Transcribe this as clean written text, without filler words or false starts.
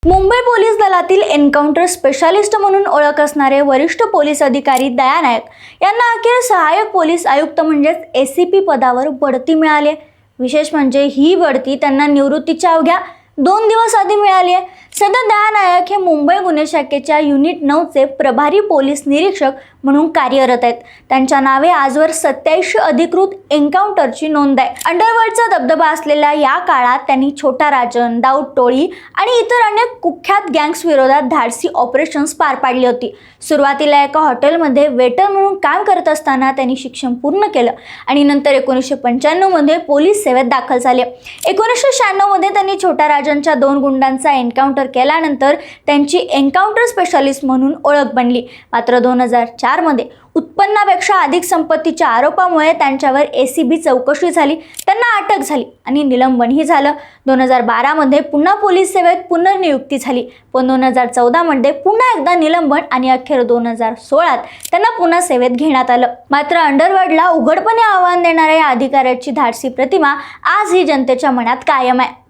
Mumbai police दलातील encounter specialist म्हणून ओळख असणारे वरिष्ठ पोलीस अधिकारी दया नायक यांना अखेर सहाय्यक पोलीस आयुक्त म्हणजेच ACP पदावर बढती मिळाली आहे। विशेष म्हणजे ही बढती त्यांना निवृत्तीच्या अवघ्या 2 दिवस आधी मिळाली आहे। सध्या दया नायक हे मुंबई गुन्हे शाखेच्या युनिट 9 चे प्रभारी पोलीस निरीक्षक म्हणून कार्यरत आहेत। त्यांच्या नावे आजवर 27 अधिकृत एन्काउंटरची नोंद आहे। अंडरवर्ल्डचा दबदबा असलेल्या या काळात त्यांनी छोटा राजन, दाऊद टोळी आणि इतर अनेक कुख्यात गँग्स विरोधात धाडसी ऑपरेशन्स पार पाडली होती। सुरुवातीला एका हॉटेलमध्ये वेटर म्हणून काम करत असताना त्यांनी शिक्षण पूर्ण केलं आणि नंतर 1995 मध्ये पोलीस सेवेत दाखल झाले। 1996 मध्ये त्यांनी छोटा राजनच्या 2 गुंडांचा एन्काउंटर केल्यानंतर त्यांची एन्काउंटर स्पेशालिस्ट म्हणून ओळख बनली। मात्र 2004 मध्ये उत्पन्नापेक्षा अधिक संपत्तीच्या आरोपामुळे त्यांच्यावर ACB चौकशी झाली, त्यांना अटक झाली आणि निलंबनही झालं। 2012 मध्ये पुन्हा पोलीस सेवेत पुनर्नियुक्ती झाली, पण 2014 मध्ये पुन्हा एकदा निलंबन आणि अखेर 2016 त्यांना पुन्हा सेवेत घेण्यात आलं। मात्र अंडरवर्ल्डला उघडपणे आव्हान देणाऱ्या या अधिकाऱ्याची धाडसी प्रतिमा आजही जनतेच्या मनात कायम आहे।